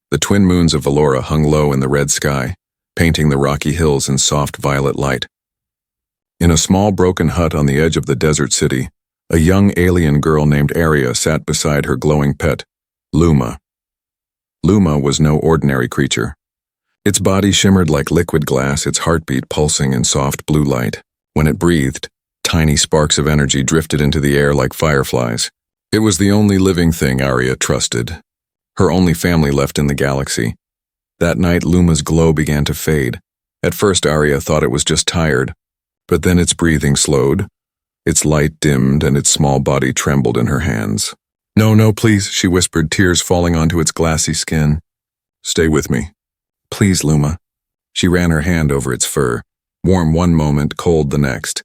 The twin moons of Valora hung low in the red sky, painting the rocky hills in soft violet light. In a small broken hut on the edge of the desert city, a young alien girl named Aria sat beside her glowing pet, Luma. Luma was no ordinary creature. Its body shimmered like liquid glass, its heartbeat pulsing in soft blue light. When it breathed, tiny sparks of energy drifted into the air like fireflies. It was the only living thing Aria trusted, her only family left in the galaxy. That night, Luma's glow began to fade. At first, Aria thought it was just tired, but then its breathing slowed, its light dimmed, and its small body trembled in her hands. "No, no, please," she whispered, tears falling onto its glassy skin. "Stay with me. Please, Luma." She ran her hand over its fur, warm one moment, cold the next.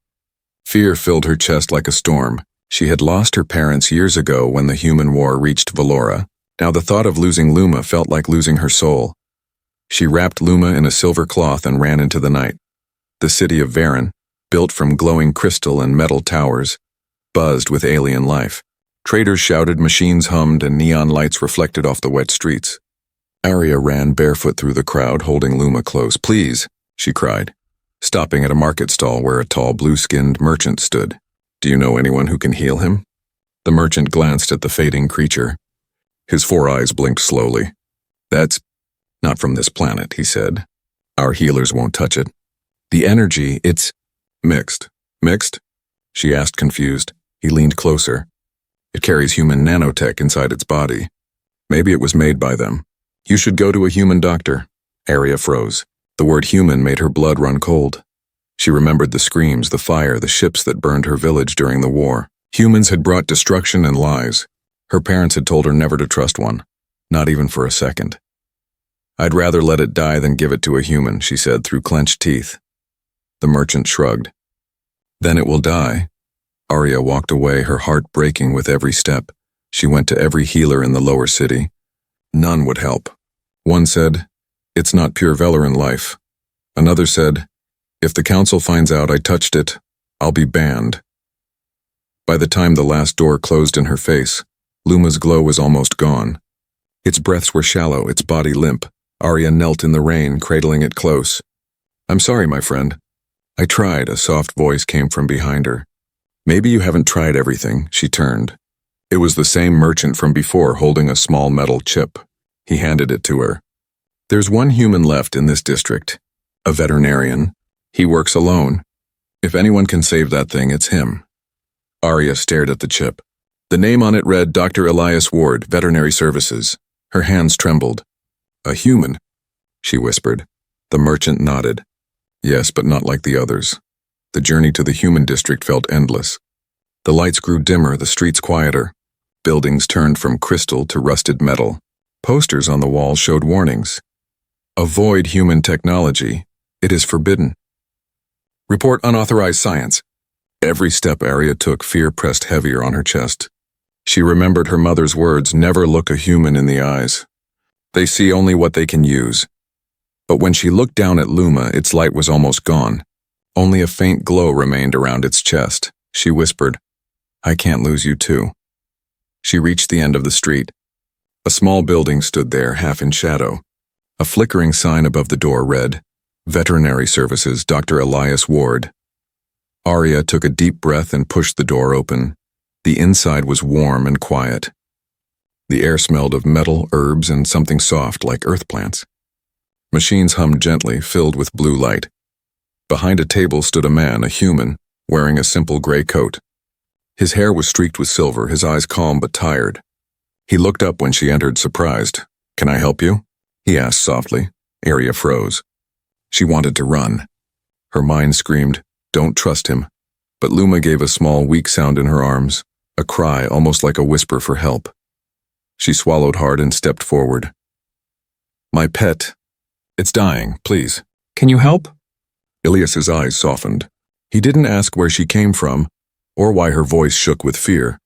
Fear filled her chest like a storm. She had lost her parents years ago when the human war reached Valora. Now the thought of losing Luma felt like losing her soul. She wrapped Luma in a silver cloth and ran into the night. The city of Varen, built from glowing crystal and metal towers, buzzed with alien life. Traders shouted, machines hummed, and neon lights reflected off the wet streets. Aria ran barefoot through the crowd, holding Luma close. "Please," she cried, stopping at a market stall where a tall, blue-skinned merchant stood. "Do you know anyone who can heal him?" The merchant glanced at the fading creature. His 4 eyes blinked slowly. "That's not from this planet," he said. "Our healers won't touch it. The energy, it's mixed." "Mixed?" she asked, confused. He leaned closer. "It carries human nanotech inside its body. Maybe it was made by them. You should go to a human doctor." Aria froze. The word human made her blood run cold. She remembered the screams, the fire, the ships that burned her village during the war. Humans had brought destruction and lies. Her parents had told her never to trust one, not even for a second. "I'd rather let it die than give it to a human," she said through clenched teeth. The merchant shrugged. "Then it will die." Aria walked away, her heart breaking with every step. She went to every healer in the lower city. None would help. One said, "It's not pure Valoran life." Another said, "If the council finds out I touched it, I'll be banned." By the time the last door closed in her face, Luma's glow was almost gone. Its breaths were shallow, its body limp. Aria knelt in the rain, cradling it close. "I'm sorry, my friend. I tried," a soft voice came from behind her. "Maybe you haven't tried everything." She turned. It was the same merchant from before, holding a small metal chip. He handed it to her. "There's one human left in this district, a veterinarian. He works alone. If anyone can save that thing, it's him." Aria stared at the chip. The name on it read Dr. Elias Ward, Veterinary Services. Her hands trembled. "A human?" she whispered. The merchant nodded. "Yes, but not like the others." The journey to the human district felt endless. The lights grew dimmer, the streets quieter. Buildings turned from crystal to rusted metal. Posters on the walls showed warnings. "Avoid human technology. It is forbidden. Report unauthorized science." Every step Aria took, fear pressed heavier on her chest. She remembered her mother's words, "Never look a human in the eyes. They see only what they can use." But when she looked down at Luma, its light was almost gone. Only a faint glow remained around its chest. She whispered, "I can't lose you too." She reached the end of the street. A small building stood there, half in shadow. A flickering sign above the door read, "Veterinary Services, Dr. Elias Ward." Aria took a deep breath and pushed the door open. The inside was warm and quiet. The air smelled of metal, herbs, and something soft like earth plants. Machines hummed gently, filled with blue light. Behind a table stood a man, a human, wearing a simple gray coat. His hair was streaked with silver, his eyes calm but tired. He looked up when she entered, surprised. "Can I help you?" he asked softly. Aria froze. She wanted to run. Her mind screamed, "Don't trust him." But Luma gave a small, weak sound in her arms, a cry almost like a whisper for help. She swallowed hard and stepped forward. "My pet. It's dying, please. Can you help?" Elias's eyes softened. He didn't ask where she came from, or why her voice shook with fear.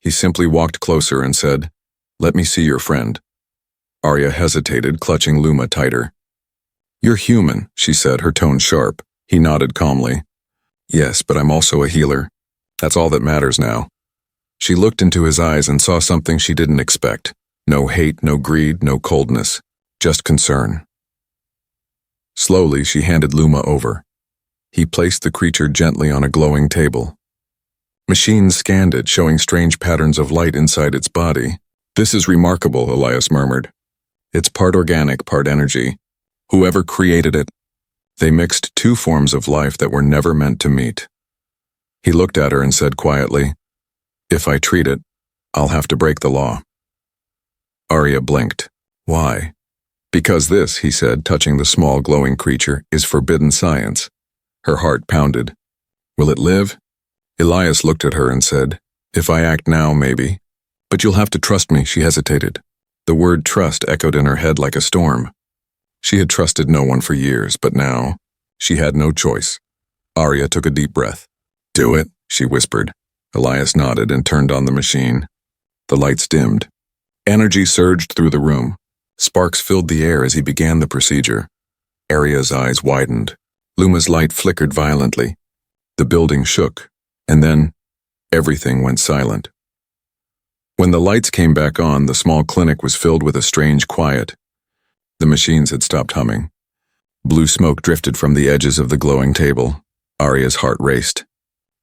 He simply walked closer and said, "Let me see your friend." Aria hesitated, clutching Luma tighter. "You're human," she said, her tone sharp. He nodded calmly. "Yes, but I'm also a healer. That's all that matters now." She looked into his eyes and saw something she didn't expect. No hate, no greed, no coldness, just concern. Slowly, she handed Luma over. He placed the creature gently on a glowing table. Machines scanned it, showing strange patterns of light inside its body. "This is remarkable," Elias murmured. "It's part organic, part energy. Whoever created it, they mixed two forms of life that were never meant to meet." He looked at her and said quietly, "If I treat it, I'll have to break the law." Arya blinked. "Why?" "Because this," he said, touching the small glowing creature, "is forbidden science." Her heart pounded. "Will it live?" Elias looked at her and said, "If I act now, maybe. But you'll have to trust me," she hesitated. The word trust echoed in her head like a storm. She had trusted no one for years, but now, she had no choice. Arya took a deep breath. "Do it," she whispered. Elias nodded and turned on the machine. The lights dimmed. Energy surged through the room. Sparks filled the air as he began the procedure. Arya's eyes widened. Luma's light flickered violently. The building shook, and then everything went silent. When the lights came back on, the small clinic was filled with a strange quiet. The machines had stopped humming. Blue smoke drifted from the edges of the glowing table. Arya's heart raced.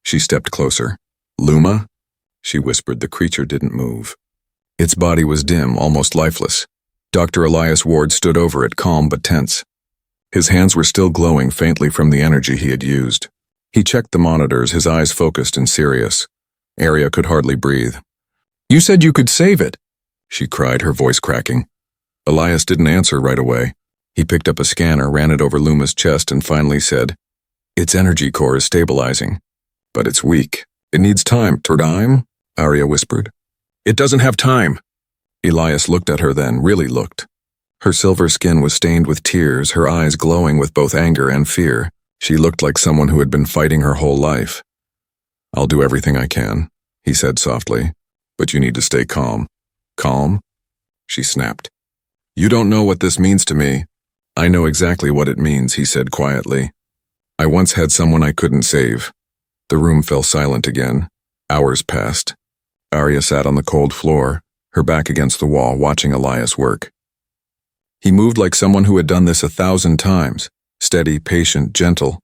She stepped closer. "Luma?" she whispered. The creature didn't move. Its body was dim, almost lifeless. Dr. Elias Ward stood over it, calm but tense. His hands were still glowing faintly from the energy he had used. He checked the monitors, his eyes focused and serious. Arya could hardly breathe. "You said you could save it," she cried, her voice cracking. Elias didn't answer right away. He picked up a scanner, ran it over Luma's chest, and finally said, "Its energy core is stabilizing, but it's weak. It needs time." "Time?" Arya whispered. "It doesn't have time." Elias looked at her then, really looked. Her silver skin was stained with tears, her eyes glowing with both anger and fear. She looked like someone who had been fighting her whole life. "I'll do everything I can," he said softly, "but you need to stay calm." "Calm?" she snapped. "You don't know what this means to me." "I know exactly what it means," he said quietly. "I once had someone I couldn't save." The room fell silent again. Hours passed. Arya sat on the cold floor, her back against the wall, watching Elias work. He moved like someone who had done this 1,000 times, steady, patient, gentle.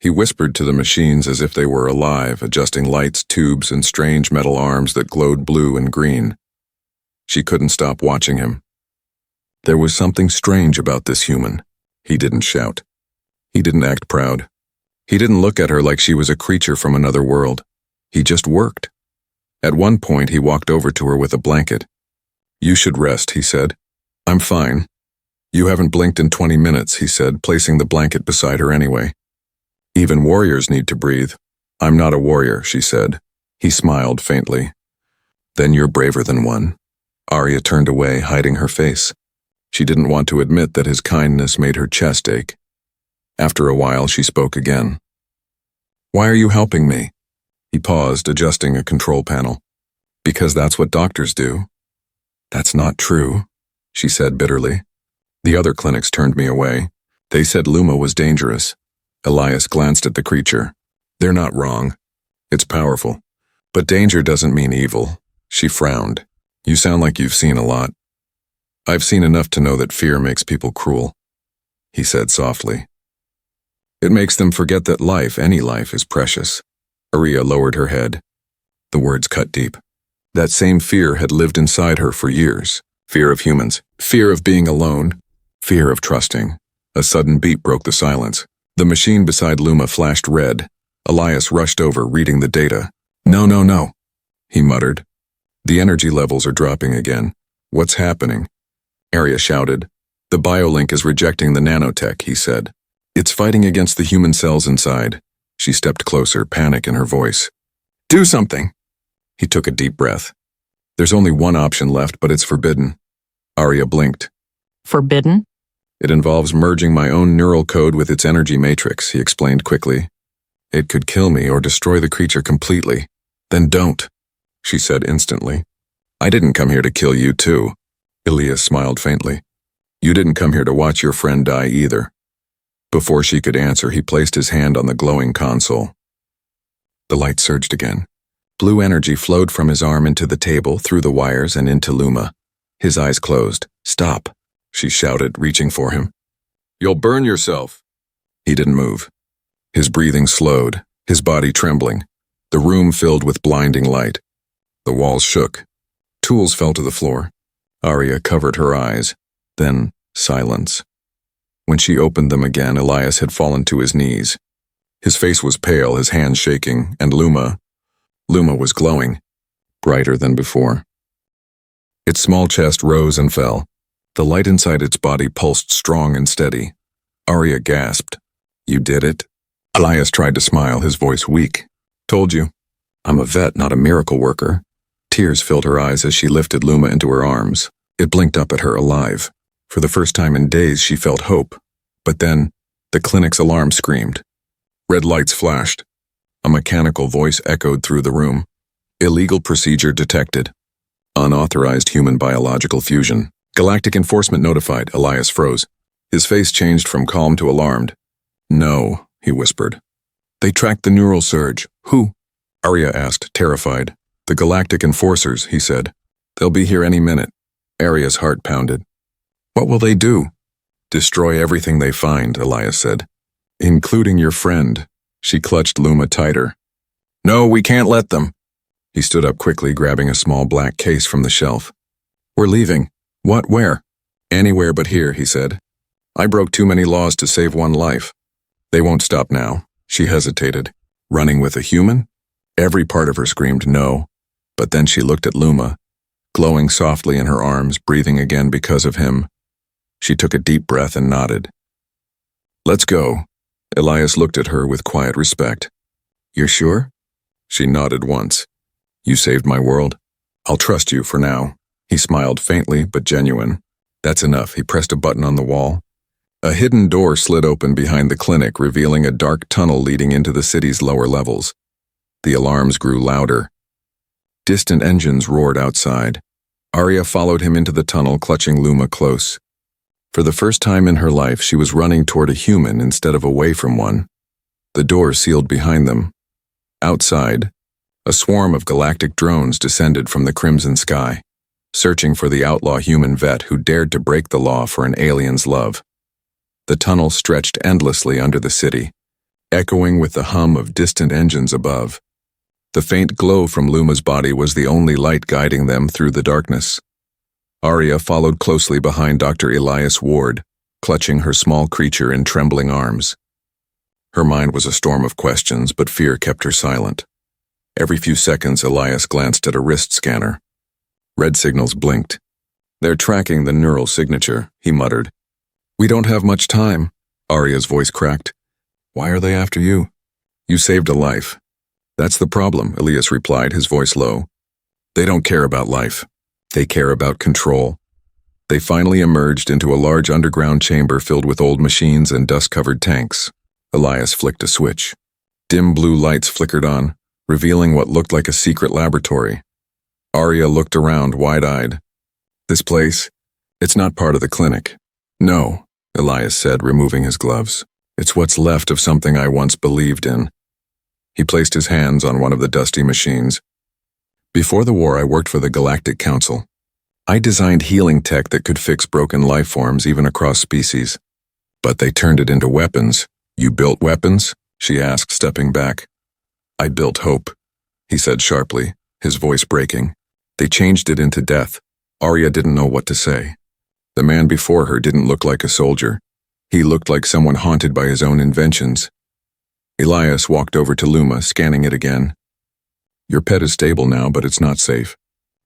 He whispered to the machines as if they were alive, adjusting lights, tubes, and strange metal arms that glowed blue and green. She couldn't stop watching him. There was something strange about this human. He didn't shout. He didn't act proud. He didn't look at her like she was a creature from another world. He just worked. At one point, he walked over to her with a blanket. "You should rest," he said. "I'm fine." "You haven't blinked in 20 minutes, he said, placing the blanket beside her anyway. "Even warriors need to breathe." "I'm not a warrior," she said. He smiled faintly. "Then you're braver than one." Arya turned away, hiding her face. She didn't want to admit that his kindness made her chest ache. After a while, she spoke again. "Why are you helping me?" He paused, adjusting a control panel. "Because that's what doctors do." "That's not true," she said bitterly. "The other clinics turned me away. They said Luma was dangerous." Elias glanced at the creature. "They're not wrong. It's powerful. But danger doesn't mean evil." She frowned. "You sound like you've seen a lot." "I've seen enough to know that fear makes people cruel," he said softly. "It makes them forget that life, any life, is precious." Arya lowered her head. The words cut deep. That same fear had lived inside her for years. Fear of humans, fear of being alone, fear of trusting. A sudden beep broke the silence. The machine beside Luma flashed red. Elias rushed over, reading the data. No, he muttered. "The energy levels are dropping again. What's happening?" Arya shouted. "The biolink is rejecting the nanotech," he said. "It's fighting against the human cells inside." She stepped closer, panic in her voice. "Do something!" He took a deep breath. "There's only one option left, but it's forbidden." Arya blinked. "Forbidden?" "It involves merging my own neural code with its energy matrix," he explained quickly. "It could kill me or destroy the creature completely." "Then don't," she said instantly. "I didn't come here to kill you too." Elias smiled faintly. "You didn't come here to watch your friend die either." Before she could answer, he placed his hand on the glowing console. The light surged again. Blue energy flowed from his arm into the table, through the wires, and into Luma. His eyes closed. "Stop," she shouted, reaching for him. "You'll burn yourself." He didn't move. His breathing slowed, his body trembling. The room filled with blinding light. The walls shook. Tools fell to the floor. Arya covered her eyes. Then silence. When she opened them again, Elias had fallen to his knees. His face was pale, his hands shaking, and Luma was glowing, brighter than before. Its small chest rose and fell. The light inside its body pulsed strong and steady. Arya gasped. "You did it?" Elias tried to smile, his voice weak. "Told you. I'm a vet, not a miracle worker." Tears filled her eyes as she lifted Luma into her arms. It blinked up at her, alive. For the first time in days, she felt hope. But then, the clinic's alarm screamed. Red lights flashed. A mechanical voice echoed through the room. "Illegal procedure detected. Unauthorized human biological fusion. Galactic enforcement notified." Elias froze. His face changed from calm to alarmed. "No," he whispered. "They tracked the neural surge." "Who?" Arya asked, terrified. "The Galactic enforcers," he said. "They'll be here any minute." Arya's heart pounded. "What will they do?" "Destroy everything they find," Elias said. "Including your friend." She clutched Luma tighter. "No, we can't let them." He stood up quickly, grabbing a small black case from the shelf. "We're leaving." "What? Where?" "Anywhere but here," he said. "I broke too many laws to save one life." "They won't stop now." She hesitated. "Running with a human?" Every part of her screamed no. But then she looked at Luma, glowing softly in her arms, breathing again because of him. She took a deep breath and nodded. "Let's go." Elias looked at her with quiet respect. "You're sure?" She nodded once. "You saved my world. I'll trust you for now." He smiled faintly but genuine. "That's enough." He pressed a button on the wall. A hidden door slid open behind the clinic, revealing a dark tunnel leading into the city's lower levels. The alarms grew louder. Distant engines roared outside. Arya followed him into the tunnel, clutching Luma close. For the first time in her life, she was running toward a human instead of away from one. The door sealed behind them. Outside, a swarm of galactic drones descended from the crimson sky, searching for the outlaw human vet who dared to break the law for an alien's love. The tunnel stretched endlessly under the city, echoing with the hum of distant engines above. The faint glow from Luma's body was the only light guiding them through the darkness. Arya followed closely behind Dr. Elias Ward, clutching her small creature in trembling arms. Her mind was a storm of questions, but fear kept her silent. Every few seconds, Elias glanced at a wrist scanner. Red signals blinked. "They're tracking the neural signature," he muttered. "We don't have much time." Arya's voice cracked. "Why are they after you?" "You saved a life." "That's the problem," Elias replied, his voice low. "They don't care about life. They care about control." They finally emerged into a large underground chamber filled with old machines and dust-covered tanks. Elias flicked a switch. Dim blue lights flickered on, revealing what looked like a secret laboratory. Arya looked around, wide-eyed. "This place? It's not part of the clinic." "No," Elias said, removing his gloves. "It's what's left of something I once believed in." He placed his hands on one of the dusty machines. "Before the war, I worked for the Galactic Council. I designed healing tech that could fix broken life forms even across species. But they turned it into weapons." "You built weapons?" she asked, stepping back. "I built hope," he said sharply, his voice breaking. "They changed it into death." Arya didn't know what to say. The man before her didn't look like a soldier. He looked like someone haunted by his own inventions. Elias walked over to Luma, scanning it again. "Your pet is stable now, but it's not safe.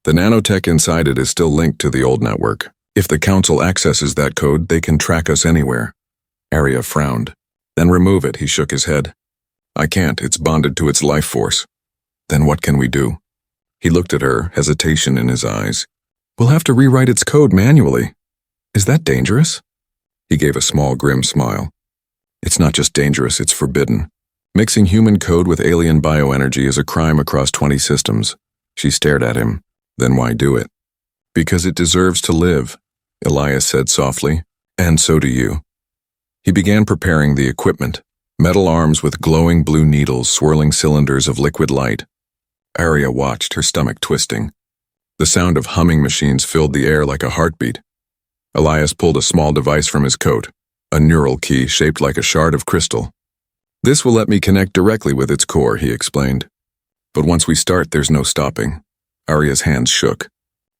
The nanotech inside it is still linked to the old network. If the Council accesses that code, they can track us anywhere." Arya frowned. "Then remove it," he shook his head. "I can't, it's bonded to its life force." "Then what can we do?" He looked at her, hesitation in his eyes. "We'll have to rewrite its code manually." "Is that dangerous?" He gave a small, grim smile. "It's not just dangerous, it's forbidden. Mixing human code with alien bioenergy is a crime across 20 systems." She stared at him. "Then why do it?" "Because it deserves to live," Elias said softly. "And so do you." He began preparing the equipment, metal arms with glowing blue needles swirling cylinders of liquid light. Arya watched, her stomach twisting. The sound of humming machines filled the air like a heartbeat. Elias pulled a small device from his coat, a neural key shaped like a shard of crystal. This will let me connect directly with its core, he explained. But once we start, there's no stopping. Arya's hands shook.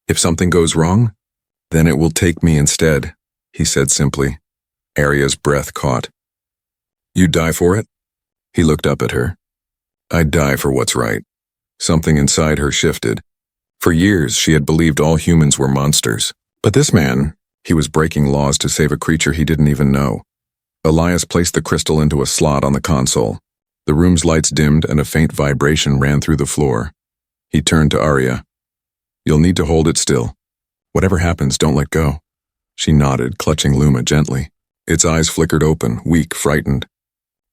If something goes wrong, then it will take me instead, he said simply. Arya's breath caught. You'd die for it? He looked up at her. I'd die for what's right. Something inside her shifted. For years, she had believed all humans were monsters. But this man, he was breaking laws to save a creature he didn't even know. Elias placed the crystal into a slot on the console. The room's lights dimmed and a faint vibration ran through the floor. He turned to Arya. You'll need to hold it still. Whatever happens, don't let go. She nodded, clutching Luma gently. Its eyes flickered open, weak, frightened.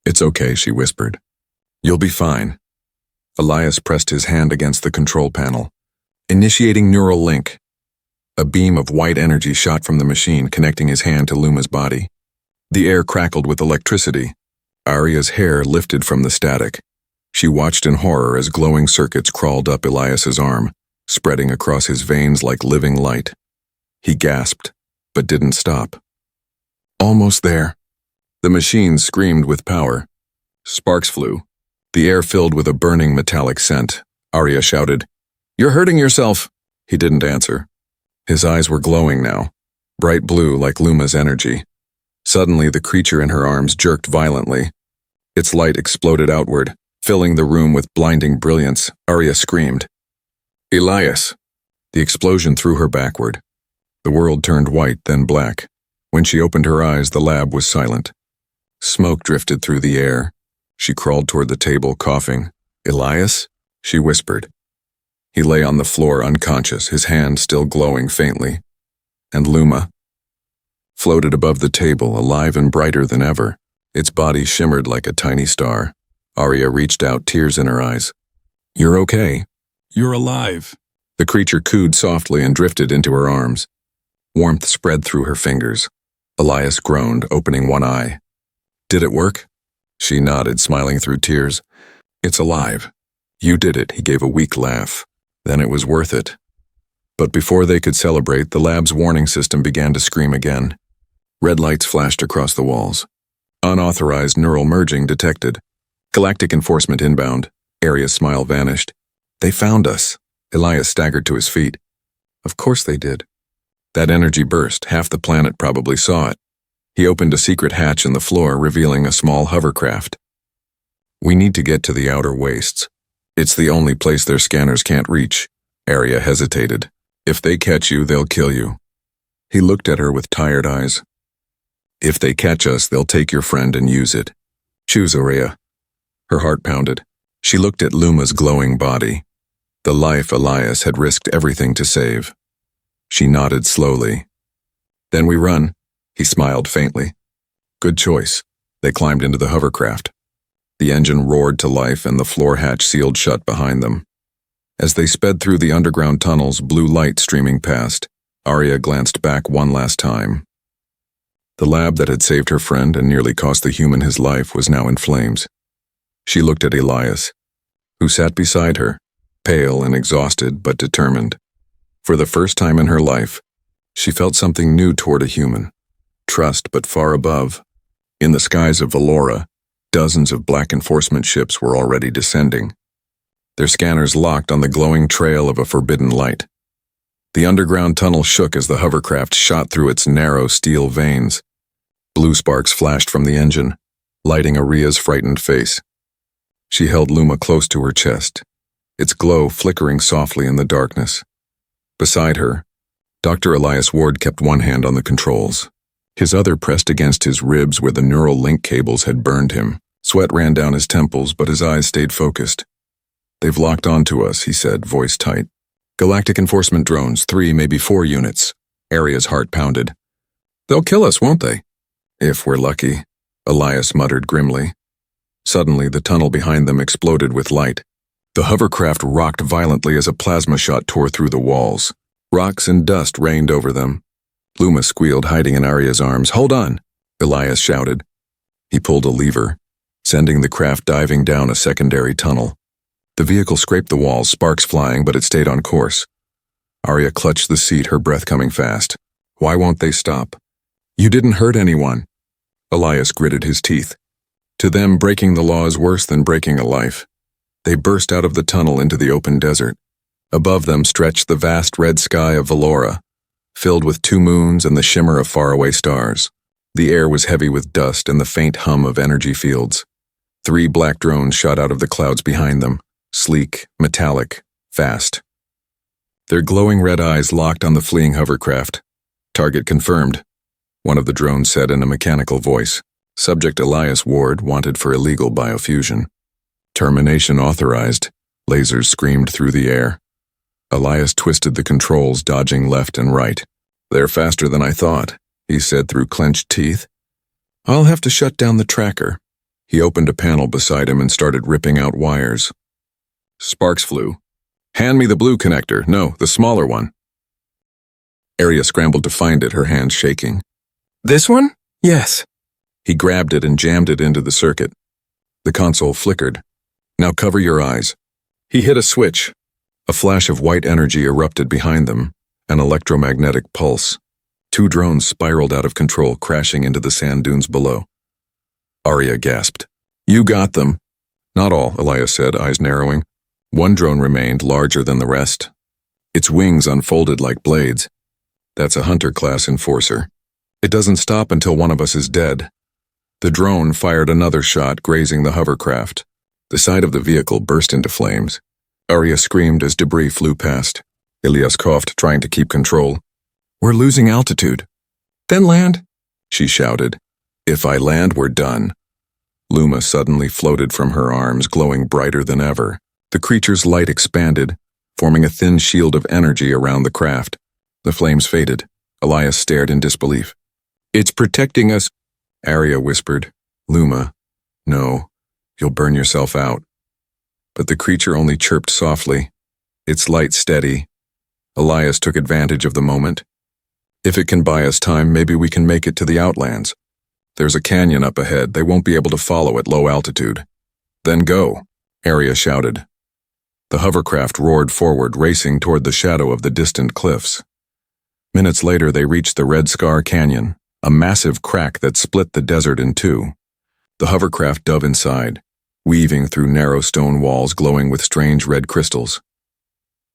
It's okay, she whispered. You'll be fine. Elias pressed his hand against the control panel. Initiating neural link. A beam of white energy shot from the machine, connecting his hand to Luma's body. The air crackled with electricity. Arya's hair lifted from the static. She watched in horror as glowing circuits crawled up Elias's arm, spreading across his veins like living light. He gasped, but didn't stop. Almost there. The machine screamed with power. Sparks flew. The air filled with a burning metallic scent. Arya shouted, You're hurting yourself! He didn't answer. His eyes were glowing now, bright blue like Luma's energy. Suddenly, the creature in her arms jerked violently. Its light exploded outward, filling the room with blinding brilliance. Arya screamed. Elias! The explosion threw her backward. The world turned white, then black. When she opened her eyes, the lab was silent. Smoke drifted through the air. She crawled toward the table, coughing. Elias? She whispered. He lay on the floor unconscious, his hand still glowing faintly. And Luma floated above the table, alive and brighter than ever. Its body shimmered like a tiny star. Arya reached out, tears in her eyes. You're okay. You're alive. The creature cooed softly and drifted into her arms. Warmth spread through her fingers. Elias groaned, opening one eye. Did it work? She nodded, smiling through tears. It's alive. You did it, he gave a weak laugh. Then it was worth it. But before they could celebrate, the lab's warning system began to scream again. Red lights flashed across the walls. Unauthorized neural merging detected. Galactic enforcement inbound. Arya's smile vanished. They found us. Elias staggered to his feet. Of course they did. That energy burst. Half the planet probably saw it. He opened a secret hatch in the floor, revealing a small hovercraft. We need to get to the outer wastes. It's the only place their scanners can't reach. Arya hesitated. If they catch you, they'll kill you. He looked at her with tired eyes. If they catch us, they'll take your friend and use it. Choose, Arya. Her heart pounded. She looked at Luma's glowing body. The life Elias had risked everything to save. She nodded slowly. Then we run. He smiled faintly. Good choice. They climbed into the hovercraft. The engine roared to life and the floor hatch sealed shut behind them. As they sped through the underground tunnels, blue light streaming past, Arya glanced back one last time. The lab that had saved her friend and nearly cost the human his life was now in flames. She looked at Elias, who sat beside her, pale and exhausted but determined. For the first time in her life, she felt something new toward a human. Trust, but far above. In the skies of Valora, dozens of black enforcement ships were already descending. Their scanners locked on the glowing trail of a forbidden light. The underground tunnel shook as the hovercraft shot through its narrow steel veins. Blue sparks flashed from the engine, lighting Arya's frightened face. She held Luma close to her chest, its glow flickering softly in the darkness. Beside her, Dr. Elias Ward kept one hand on the controls. His other pressed against his ribs where the neural link cables had burned him. Sweat ran down his temples, but his eyes stayed focused. They've locked onto us, he said, voice tight. Galactic enforcement drones, 3, maybe 4 units. Arya's heart pounded. They'll kill us, won't they? If we're lucky, Elias muttered grimly. Suddenly, the tunnel behind them exploded with light. The hovercraft rocked violently as a plasma shot tore through the walls. Rocks and dust rained over them. Luma squealed, hiding in Arya's arms. Hold on, Elias shouted. He pulled a lever, sending the craft diving down a secondary tunnel. The vehicle scraped the walls, sparks flying, but it stayed on course. Arya clutched the seat, her breath coming fast. Why won't they stop? You didn't hurt anyone. Elias gritted his teeth. To them, breaking the law is worse than breaking a life. They burst out of the tunnel into the open desert. Above them stretched the vast red sky of Valora, filled with 2 moons and the shimmer of faraway stars. The air was heavy with dust and the faint hum of energy fields. 3 black drones shot out of the clouds behind them, sleek, metallic, fast. Their glowing red eyes locked on the fleeing hovercraft. Target confirmed, one of the drones said in a mechanical voice. Subject Elias Ward, wanted for illegal biofusion. Termination authorized. Lasers screamed through the air. Elias twisted the controls, dodging left and right. They're faster than I thought, he said through clenched teeth. I'll have to shut down the tracker. He opened a panel beside him and started ripping out wires. Sparks flew. Hand me the blue connector. No, the smaller one. Arya scrambled to find it, her hands shaking. This one? Yes. He grabbed it and jammed it into the circuit. The console flickered. Now cover your eyes. He hit a switch. A flash of white energy erupted behind them, an electromagnetic pulse. 2 drones spiraled out of control, crashing into the sand dunes below. Arya gasped. You got them. Not all, Elias said, eyes narrowing. 1 drone remained, larger than the rest. Its wings unfolded like blades. That's a Hunter-class enforcer. It doesn't stop until one of us is dead. The drone fired another shot, grazing the hovercraft. The side of the vehicle burst into flames. Arya screamed as debris flew past. Elias coughed, trying to keep control. We're losing altitude. Then land, she shouted. If I land, we're done. Luma suddenly floated from her arms, glowing brighter than ever. The creature's light expanded, forming a thin shield of energy around the craft. The flames faded. Elias stared in disbelief. It's protecting us, Arya whispered. Luma, no, you'll burn yourself out. But the creature only chirped softly, its light steady. Elias took advantage of the moment. If it can buy us time, maybe we can make it to the Outlands. There's a canyon up ahead. They won't be able to follow at low altitude. Then go, Arya shouted. The hovercraft roared forward, racing toward the shadow of the distant cliffs. Minutes later, they reached the Red Scar Canyon, a massive crack that split the desert in 2. The hovercraft dove inside, weaving through narrow stone walls glowing with strange red crystals.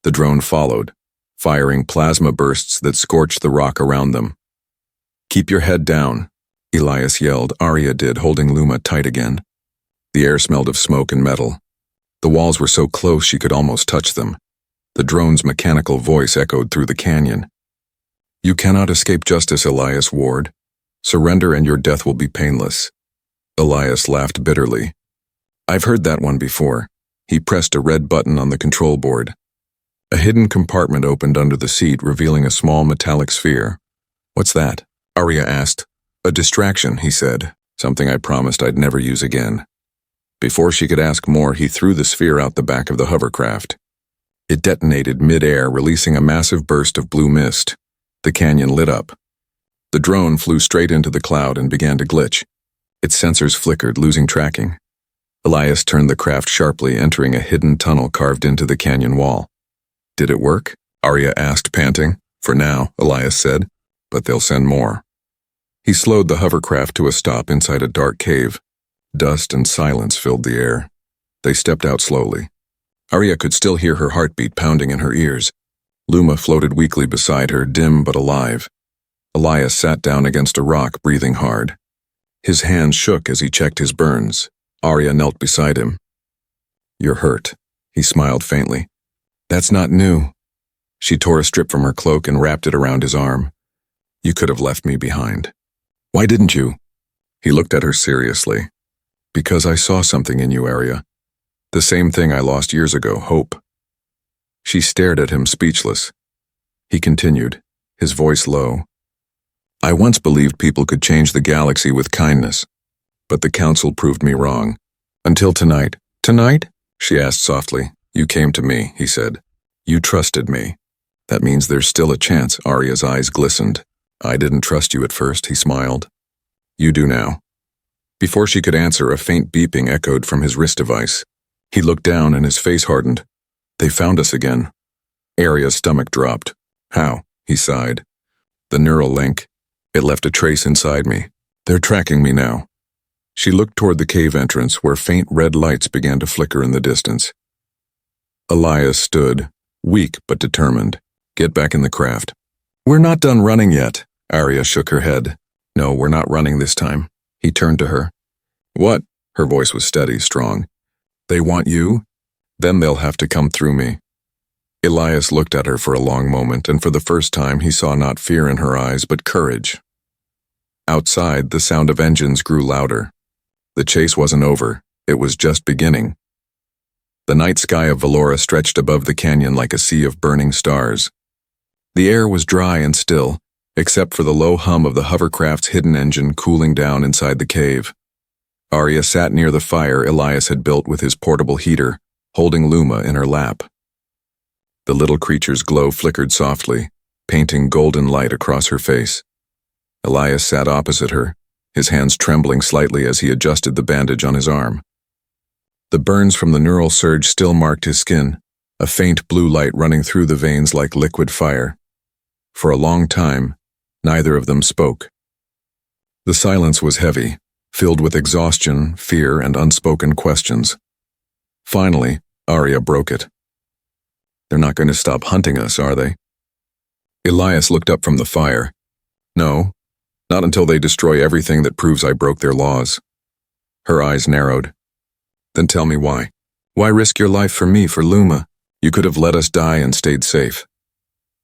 The drone followed, firing plasma bursts that scorched the rock around them. Keep your head down, Elias yelled. Arya did, holding Luma tight again. The air smelled of smoke and metal. The walls were so close she could almost touch them. The drone's mechanical voice echoed through the canyon. You cannot escape justice, Elias Ward. Surrender and your death will be painless. Elias laughed bitterly. I've heard that one before. He pressed a red button on the control board. A hidden compartment opened under the seat, revealing a small metallic sphere. What's that? Arya asked. A distraction, he said. Something I promised I'd never use again. Before she could ask more, he threw the sphere out the back of the hovercraft. It detonated mid-air, releasing a massive burst of blue mist. The canyon lit up. The drone flew straight into the cloud and began to glitch. Its sensors flickered, losing tracking. Elias turned the craft sharply, entering a hidden tunnel carved into the canyon wall. Did it work? Arya asked, panting. For now, Elias said, but they'll send more. He slowed the hovercraft to a stop inside a dark cave. Dust and silence filled the air. They stepped out slowly. Arya could still hear her heartbeat pounding in her ears. Luma floated weakly beside her, dim but alive. Elias sat down against a rock, breathing hard. His hands shook as he checked his burns. Arya knelt beside him. You're hurt, he smiled faintly. That's not new. She tore a strip from her cloak and wrapped it around his arm. You could have left me behind. Why didn't you? He looked at her seriously. Because I saw something in you, Arya. The same thing I lost years ago, hope. She stared at him, speechless. He continued, his voice low. I once believed people could change the galaxy with kindness, but the Council proved me wrong. Until tonight. Tonight? She asked softly. You came to me, he said. You trusted me. That means there's still a chance. Arya's eyes glistened. I didn't trust you at first, he smiled. You do now. Before she could answer, a faint beeping echoed from his wrist device. He looked down and his face hardened. They found us again. Arya's stomach dropped. How? He sighed. The neural link. It left a trace inside me. They're tracking me now. She looked toward the cave entrance where faint red lights began to flicker in the distance. Elias stood, weak but determined. Get back in the craft. We're not done running yet. Arya shook her head. No, we're not running this time. He turned to her. What? Her voice was steady, strong. They want you? Then they'll have to come through me. Elias looked at her for a long moment, and for the first time he saw not fear in her eyes, but courage. Outside, the sound of engines grew louder. The chase wasn't over. It was just beginning. The night sky of Valora stretched above the canyon like a sea of burning stars. The air was dry and still, except for the low hum of the hovercraft's hidden engine cooling down inside the cave. Arya sat near the fire Elias had built with his portable heater, holding Luma in her lap. The little creature's glow flickered softly, painting golden light across her face. Elias sat opposite her, his hands trembling slightly as he adjusted the bandage on his arm. The burns from the neural surge still marked his skin, a faint blue light running through the veins like liquid fire. For a long time, neither of them spoke. The silence was heavy, filled with exhaustion, fear, and unspoken questions. Finally, Arya broke it. They're not going to stop hunting us, are they? Elias looked up from the fire. No, not until they destroy everything that proves I broke their laws. Her eyes narrowed. Then tell me why. Why risk your life for me, for Luma? You could have let us die and stayed safe.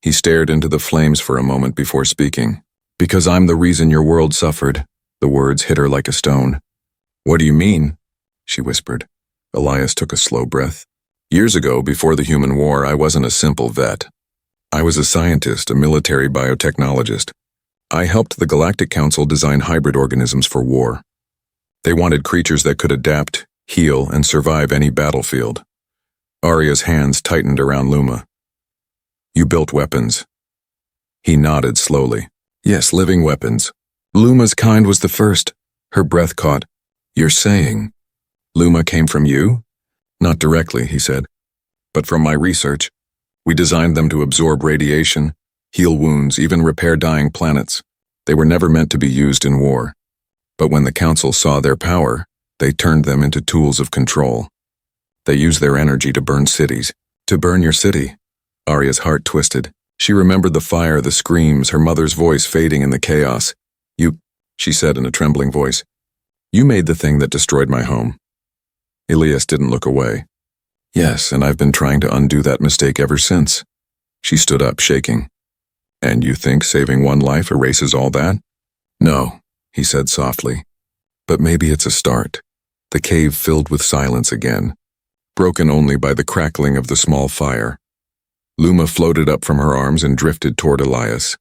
He stared into the flames for a moment before speaking. Because I'm the reason your world suffered. The words hit her like a stone. What do you mean? She whispered. Elias took a slow breath. Years ago, before the human war, I wasn't a simple vet. I was a scientist, a military biotechnologist. I helped the Galactic Council design hybrid organisms for war. They wanted creatures that could adapt, heal, and survive any battlefield. Arya's hands tightened around Luma. You built weapons. He nodded slowly. Yes, living weapons. Luma's kind was the first. Her breath caught. You're saying Luma came from you? Not directly, he said. But from my research. We designed them to absorb radiation, heal wounds, even repair dying planets. They were never meant to be used in war. But when the Council saw their power, they turned them into tools of control. They used their energy to burn cities. To burn your city. Arya's heart twisted. She remembered the fire, the screams, her mother's voice fading in the chaos. You, she said in a trembling voice. You made the thing that destroyed my home. Elias didn't look away. Yes, and I've been trying to undo that mistake ever since. She stood up, shaking. And you think saving one life erases all that? No, he said softly. But maybe it's a start. The cave filled with silence again, broken only by the crackling of the small fire. Luma floated up from her arms and drifted toward Elias.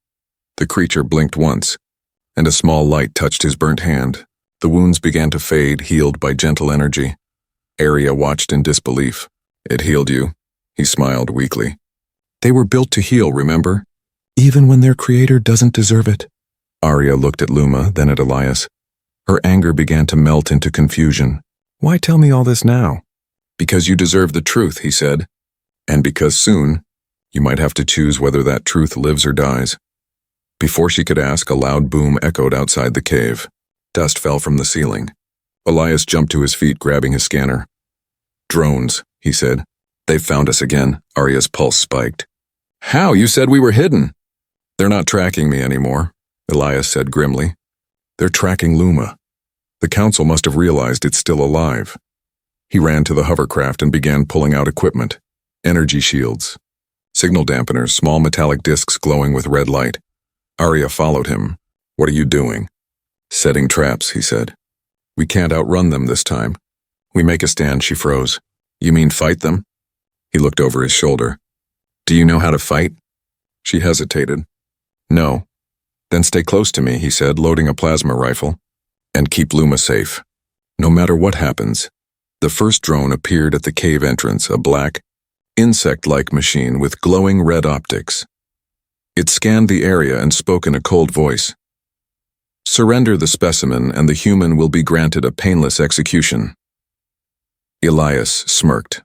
The creature blinked once, and a small light touched his burnt hand. The wounds began to fade, healed by gentle energy. Arya watched in disbelief. It healed you, he smiled weakly. They were built to heal, remember? Even when their creator doesn't deserve it. Arya looked at Luma, then at Elias. Her anger began to melt into confusion. Why tell me all this now? Because you deserve the truth, he said. And because soon, you might have to choose whether that truth lives or dies. Before she could ask, a loud boom echoed outside the cave. Dust fell from the ceiling. Elias jumped to his feet, grabbing his scanner. Drones, he said. They've found us again. Arya's pulse spiked. How? You said we were hidden. They're not tracking me anymore, Elias said grimly. They're tracking Luma. The Council must have realized it's still alive. He ran to the hovercraft and began pulling out equipment. Energy shields. Signal dampeners, small metallic discs glowing with red light. Arya followed him. What are you doing? Setting traps, he said. We can't outrun them this time. We make a stand, she froze. You mean fight them? He looked over his shoulder. Do you know how to fight? She hesitated. No. Then stay close to me, he said, loading a plasma rifle. And keep Luma safe. No matter what happens. The first drone appeared at the cave entrance, a black, insect-like machine with glowing red optics. It scanned the area and spoke in a cold voice. Surrender the specimen and the human will be granted a painless execution. Elias smirked.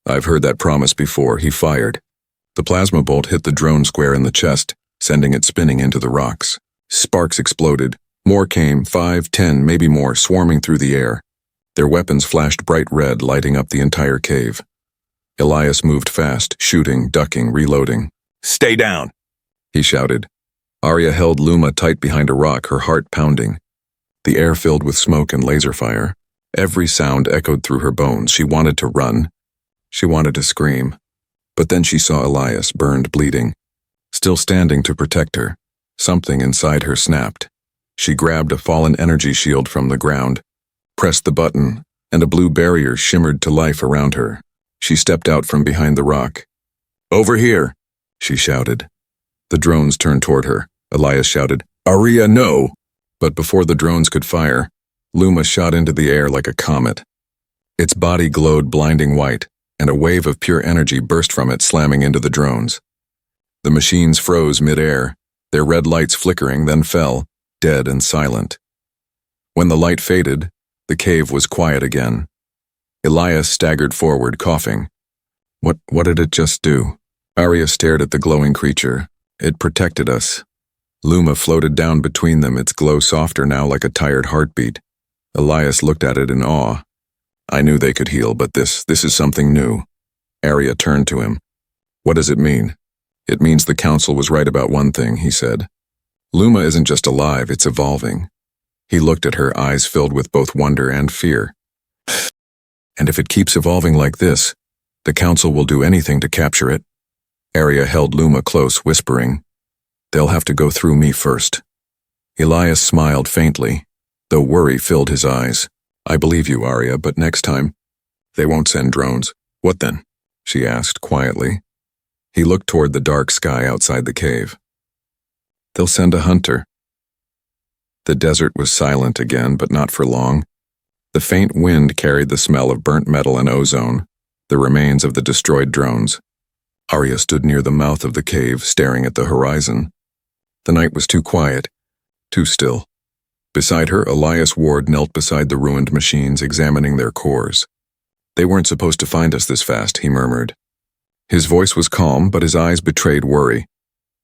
I've heard that promise before. He fired. The plasma bolt hit the drone square in the chest, sending it spinning into the rocks. Sparks exploded. More came, 5, 10, maybe more, swarming through the air. Their weapons flashed bright red, lighting up the entire cave. Elias moved fast, shooting, ducking, reloading. "Stay down!" he shouted. Arya held Luma tight behind a rock, her heart pounding. The air filled with smoke and laser fire. Every sound echoed through her bones. She wanted to run. She wanted to scream. But then she saw Elias, burned, bleeding, still standing to protect her. Something inside her snapped. She grabbed a fallen energy shield from the ground, pressed the button, and a blue barrier shimmered to life around her. She stepped out from behind the rock. "Over here!" she shouted. The drones turned toward her. Elias shouted, "Arya, no!" But before the drones could fire, Luma shot into the air like a comet. Its body glowed blinding white, and a wave of pure energy burst from it, slamming into the drones. The machines froze mid-air, their red lights flickering, then fell, dead and silent. When the light faded, the cave was quiet again. Elias staggered forward, coughing. What did it just do? Arya stared at the glowing creature. It protected us. Luma floated down between them, its glow softer now, like a tired heartbeat. Elias looked at it in awe. I knew they could heal, but this is something new. Arya turned to him. What does it mean? It means the council was right about one thing, he said. Luma isn't just alive, it's evolving. He looked at her, eyes filled with both wonder and fear. And if it keeps evolving like this, the council will do anything to capture it. Arya held Luma close, whispering, They'll have to go through me first. Elias smiled faintly, though worry filled his eyes. I believe you, Arya, but next time, they won't send drones. What then? She asked quietly. He looked toward the dark sky outside the cave. They'll send a hunter. The desert was silent again, but not for long. The faint wind carried the smell of burnt metal and ozone, the remains of the destroyed drones. Arya stood near the mouth of the cave, staring at the horizon. The night was too quiet, too still. Beside her, Elias Ward knelt beside the ruined machines, examining their cores. They weren't supposed to find us this fast, he murmured. His voice was calm, but his eyes betrayed worry.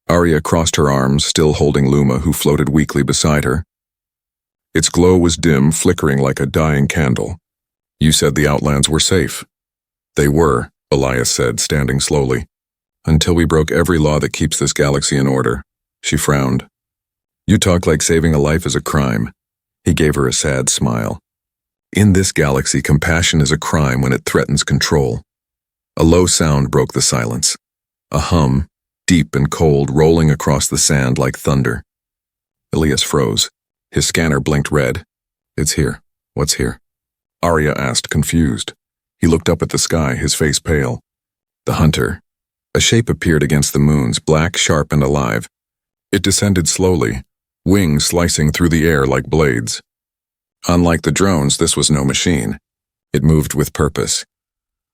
Arya crossed her arms, still holding Luma, who floated weakly beside her. Its glow was dim, flickering like a dying candle. You said the Outlands were safe. They were, Elias said, standing slowly. Until we broke every law that keeps this galaxy in order. She frowned. You talk like saving a life is a crime. He gave her a sad smile. In this galaxy, compassion is a crime when it threatens control. A low sound broke the silence. A hum, deep and cold, rolling across the sand like thunder. Elias froze. His scanner blinked red. It's here. What's here? Arya asked, confused. He looked up at the sky, his face pale. The hunter. A shape appeared against the moons, black, sharp, and alive. It descended slowly, wings slicing through the air like blades. Unlike the drones, this was no machine. It moved with purpose.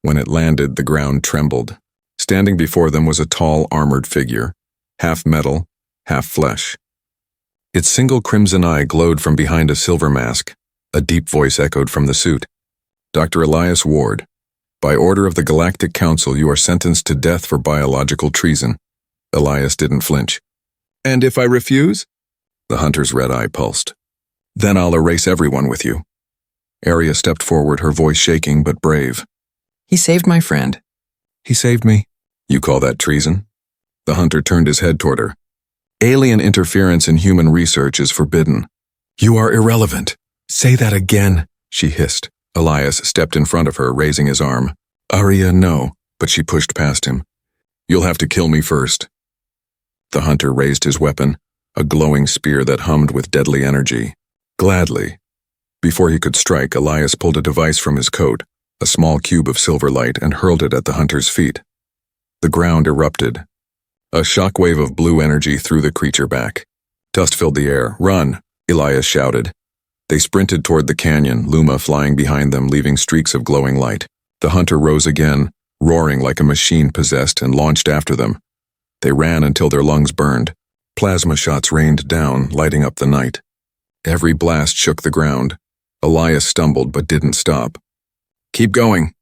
When it landed, the ground trembled. Standing before them was a tall, armored figure, half metal, half flesh. Its single crimson eye glowed from behind a silver mask. A deep voice echoed from the suit. Dr. Elias Ward, by order of the Galactic Council, you are sentenced to death for biological treason. Elias didn't flinch. And if I refuse? The hunter's red eye pulsed. Then I'll erase everyone with you. Arya stepped forward, her voice shaking but brave. He saved my friend. He saved me. You call that treason? The hunter turned his head toward her. Alien interference in human research is forbidden. You are irrelevant. Say that again, she hissed. Elias stepped in front of her, raising his arm. Arya, no, but she pushed past him. You'll have to kill me first. The hunter raised his weapon, a glowing spear that hummed with deadly energy. Gladly. Before he could strike, Elias pulled a device from his coat, a small cube of silver light, and hurled it at the hunter's feet. The ground erupted. A shockwave of blue energy threw the creature back. Dust filled the air. Run, Elias shouted. They sprinted toward the canyon, Luma flying behind them, leaving streaks of glowing light. The hunter rose again, roaring like a machine possessed, and launched after them. They ran until their lungs burned. Plasma shots rained down, lighting up the night. Every blast shook the ground. Elias stumbled but didn't stop. Keep going.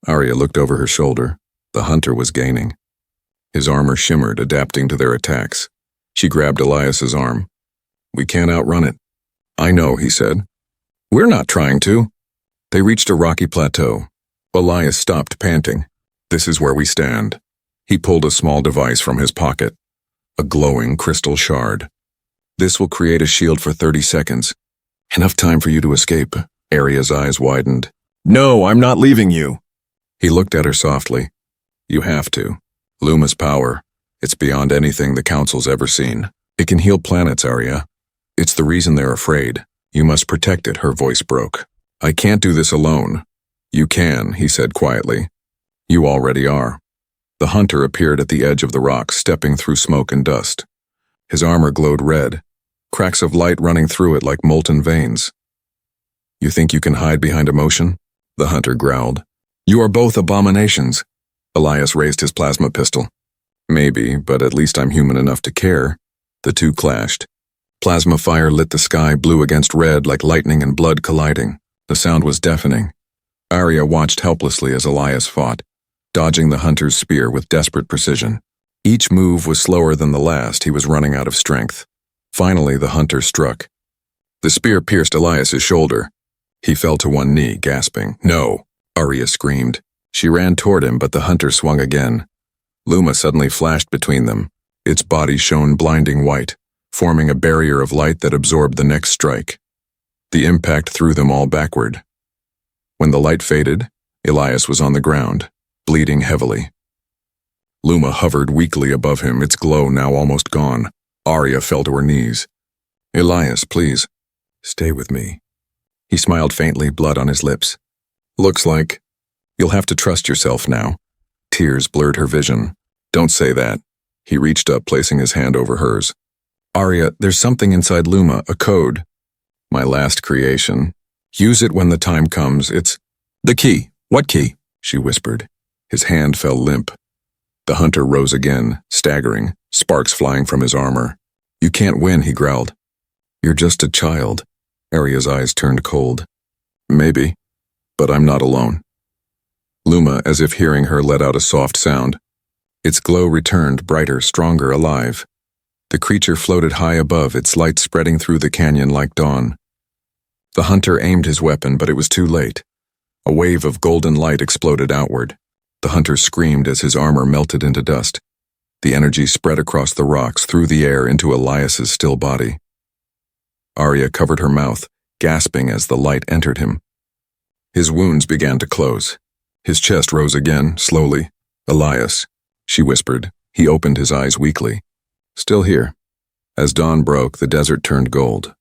Arya looked over her shoulder. The hunter was gaining. His armor shimmered, adapting to their attacks. She grabbed Elias's arm. "We can't outrun it." "I know," he said. "We're not trying to." They reached a rocky plateau. Elias stopped, panting. "This is where we stand." He pulled a small device from his pocket. A glowing crystal shard. "This will create a shield for 30 seconds. Enough time for you to escape." Aria's eyes widened. "No, I'm not leaving you." He looked at her softly. "You have to. Luma's power. It's beyond anything the Council's ever seen. It can heal planets, Aria. It's the reason they're afraid. You must protect it," her voice broke. "I can't do this alone." "You can," he said quietly. "You already are." The hunter appeared at the edge of the rocks, stepping through smoke and dust. His armor glowed red, cracks of light running through it like molten veins. "You think you can hide behind emotion?" the hunter growled. "You are both abominations." Elias raised his plasma pistol. "Maybe, but at least I'm human enough to care." The two clashed. Plasma fire lit the sky blue against red like lightning and blood colliding. The sound was deafening. Aria watched helplessly as Elias fought, dodging the hunter's spear with desperate precision. Each move was slower than the last. He was running out of strength. Finally, the hunter struck. The spear pierced Elias's shoulder. He fell to one knee, gasping. "No!" Aria screamed. She ran toward him, but the hunter swung again. Luma suddenly flashed between them. Its body shone blinding white, forming a barrier of light that absorbed the next strike. The impact threw them all backward. When the light faded, Elias was on the ground, bleeding heavily. Luma hovered weakly above him, its glow now almost gone. Aria fell to her knees. "Elias, please, stay with me." He smiled faintly, blood on his lips. "Looks like you'll have to trust yourself now." Tears blurred her vision. "Don't say that." He reached up, placing his hand over hers. "Aria, there's something inside Luma, a code. My last creation. Use it when the time comes. It's the key." "What key?" she whispered. His hand fell limp. The hunter rose again, staggering, sparks flying from his armor. "You can't win," he growled. "You're just a child." Aria's eyes turned cold. "Maybe, but I'm not alone." Luma, as if hearing her, let out a soft sound. Its glow returned, brighter, stronger, alive. The creature floated high above, its light spreading through the canyon like dawn. The hunter aimed his weapon, but it was too late. A wave of golden light exploded outward. The hunter screamed as his armor melted into dust. The energy spread across the rocks, through the air, into Elias's still body. Aria covered her mouth, gasping as the light entered him. His wounds began to close. His chest rose again, slowly. "Elias," she whispered. He opened his eyes weakly. "Still here." As dawn broke, the desert turned gold.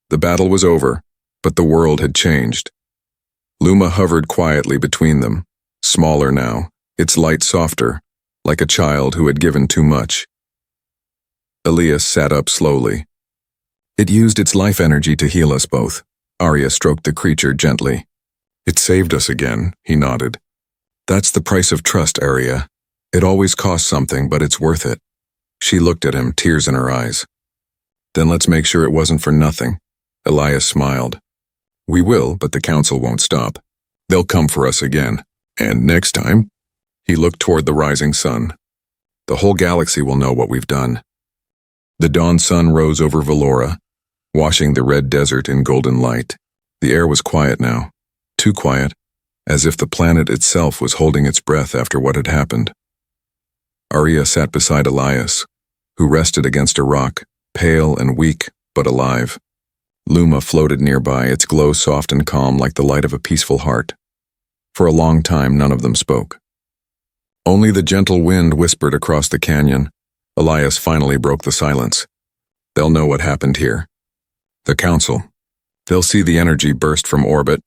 The battle was over, but the world had changed. Luma hovered quietly between them, smaller now, its light softer, like a child who had given too much. Elias sat up slowly. "It used its life energy to heal us both." Aria stroked the creature gently. "It saved us again," he nodded. "That's the price of trust, Aria. It always costs something, but it's worth it." She looked at him, tears in her eyes. "Then let's make sure it wasn't for nothing." Elias smiled. "We will, but the Council won't stop. They'll come for us again. And next time," he looked toward the rising sun, "the whole galaxy will know what we've done." The dawn sun rose over Valora, washing the red desert in golden light. The air was quiet now, too quiet, as if the planet itself was holding its breath after what had happened. Aria sat beside Elias, who rested against a rock, pale and weak, but alive. Luma floated nearby, its glow soft and calm like the light of a peaceful heart. For a long time, none of them spoke. Only the gentle wind whispered across the canyon. Elias finally broke the silence. "They'll know what happened here. The Council. They'll see the energy burst from orbit."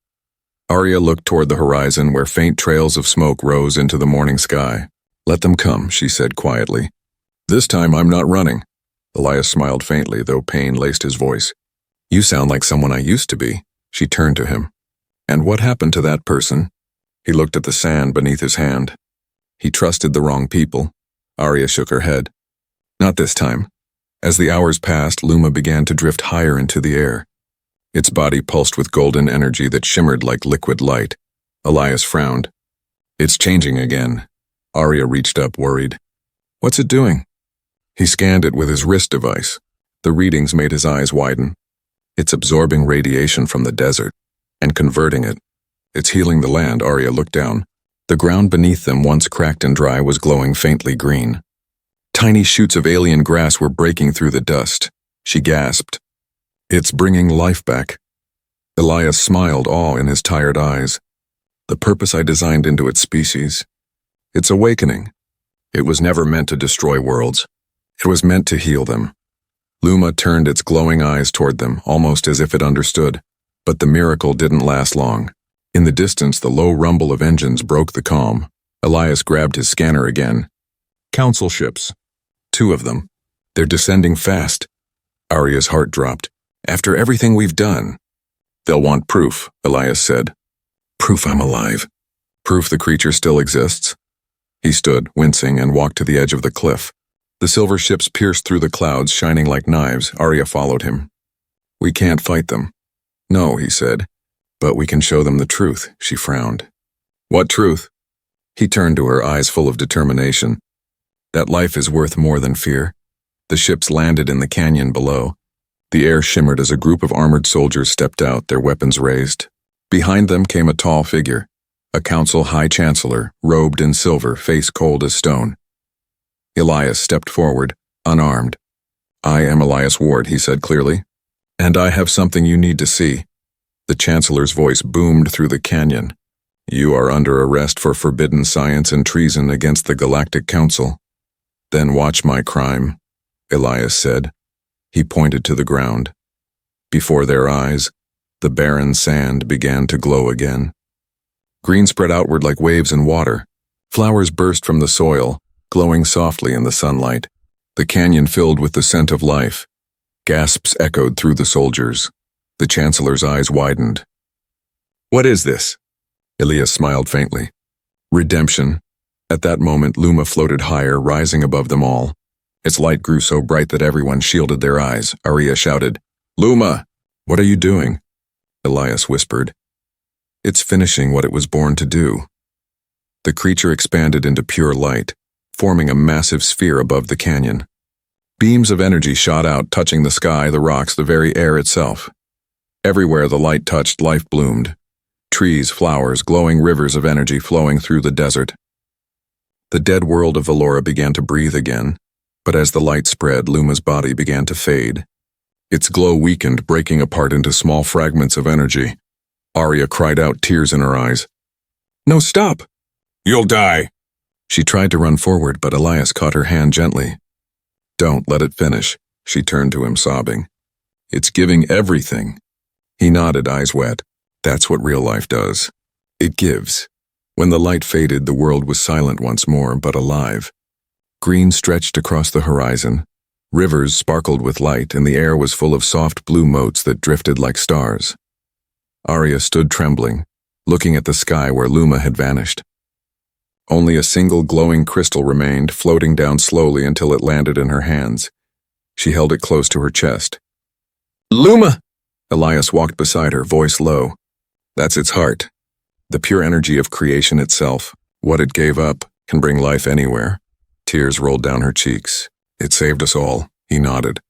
Aria looked toward the horizon where faint trails of smoke rose into the morning sky. "Let them come," she said quietly. "This time I'm not running." Elias smiled faintly, though pain laced his voice. "You sound like someone I used to be." She turned to him. "And what happened to that person?" He looked at the sand beneath his hand. "He trusted the wrong people." Aria shook her head. "Not this time." As the hours passed, Luma began to drift higher into the air. Its body pulsed with golden energy that shimmered like liquid light. Elias frowned. "It's changing again." Aria reached up, worried. What's it doing? He scanned it with his wrist device. The readings made his eyes widen. It's absorbing radiation from the desert and converting it. It's healing the land. Arya looked down. The ground beneath them, once cracked and dry, was glowing faintly green. Tiny shoots of alien grass were breaking through the dust. She gasped. It's bringing life back. Elias smiled, awe in his tired eyes. The purpose I designed into its species. It's awakening. It was never meant to destroy worlds. It was meant to heal them. Luma turned its glowing eyes toward them, almost as if it understood. But the miracle didn't last long. In the distance, the low rumble of engines broke the calm. Elias grabbed his scanner again. Council ships. 2 of them. They're descending fast. Arya's heart dropped. After everything we've done. They'll want proof, Elias said. Proof I'm alive. Proof the creature still exists. He stood, wincing, and walked to the edge of the cliff. The silver ships pierced through the clouds, shining like knives. Arya followed him. We can't fight them. No, he said. But we can show them the truth, she frowned. What truth? He turned to her, eyes full of determination. That life is worth more than fear. The ships landed in the canyon below. The air shimmered as a group of armored soldiers stepped out, their weapons raised. Behind them came a tall figure, a council high chancellor, robed in silver, face cold as stone. Elias stepped forward, unarmed. I am Elias Ward, he said clearly. And I have something you need to see. The chancellor's voice boomed through the canyon. You are under arrest for forbidden science and treason against the Galactic Council. Then watch my crime, Elias said. He pointed to the ground. Before their eyes, the barren sand began to glow again. Green spread outward like waves in water. Flowers burst from the soil, glowing softly in the sunlight. The canyon filled with the scent of life. Gasps echoed through the soldiers. The chancellor's eyes widened. What is this? Elias smiled faintly. Redemption. At that moment, Luma floated higher, rising above them all. Its light grew so bright that everyone shielded their eyes. Arya shouted, Luma! What are you doing? Elias whispered. It's finishing what it was born to do. The creature expanded into pure light, forming a massive sphere above the canyon. Beams of energy shot out, touching the sky, the rocks, the very air itself. Everywhere the light touched, life bloomed. Trees, flowers, glowing rivers of energy flowing through the desert. The dead world of Valora began to breathe again, but as the light spread, Luma's body began to fade. Its glow weakened, breaking apart into small fragments of energy. Arya cried out, tears in her eyes. No, stop! You'll die. She tried to run forward, but Elias caught her hand gently. Don't let it finish, she turned to him, sobbing. It's giving everything. He nodded, eyes wet. That's what real life does. It gives. When the light faded, the world was silent once more, but alive. Green stretched across the horizon. Rivers sparkled with light, and the air was full of soft blue motes that drifted like stars. Arya stood trembling, looking at the sky where Luma had vanished. Only a single glowing crystal remained, floating down slowly until it landed in her hands. She held it close to her chest. Luma! Elias walked beside her, voice low. That's its heart. The pure energy of creation itself. What it gave up can bring life anywhere. Tears rolled down her cheeks. It saved us all, he nodded.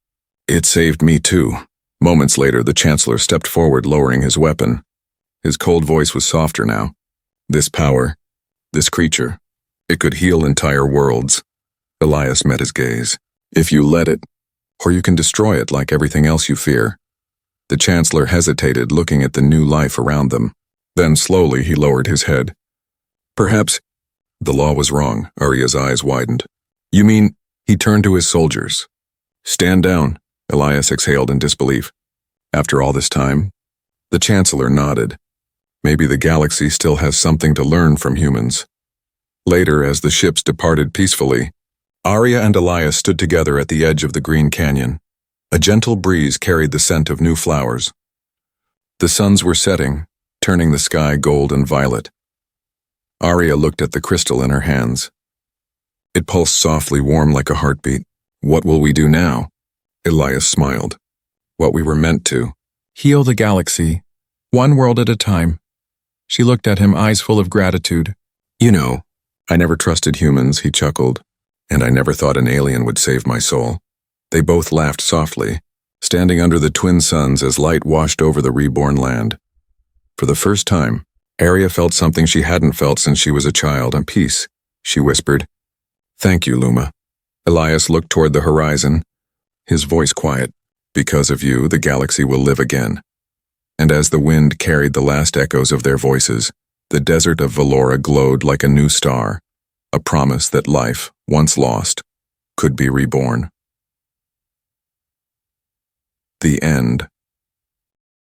It saved me too. Moments later, the Chancellor stepped forward, lowering his weapon. His cold voice was softer now. This power, this creature, it could heal entire worlds. Elias met his gaze. If you let it, or you can destroy it like everything else you fear. The Chancellor hesitated, looking at the new life around them. Then slowly he lowered his head. Perhaps the law was wrong. Arya's eyes widened. You mean? He turned to his soldiers. Stand down, Elias exhaled in disbelief. After all this time? The Chancellor nodded. Maybe the galaxy still has something to learn from humans. Later, as the ships departed peacefully, Arya and Elias stood together at the edge of the green canyon. A gentle breeze carried the scent of new flowers. The suns were setting, turning the sky gold and violet. Arya looked at the crystal in her hands. It pulsed softly, warm like a heartbeat. What will we do now? Elias smiled. What we were meant to. Heal the galaxy, one world at a time. She looked at him, eyes full of gratitude. You know, I never trusted humans, he chuckled. And I never thought an alien would save my soul. They both laughed softly, standing under the twin suns as light washed over the reborn land. For the first time, Aria felt something she hadn't felt since she was a child, and peace, she whispered. Thank you, Luma. Elias looked toward the horizon, his voice quiet. Because of you, the galaxy will live again. And as the wind carried the last echoes of their voices, the desert of Valora glowed like a new star, a promise that life, once lost, could be reborn. The end.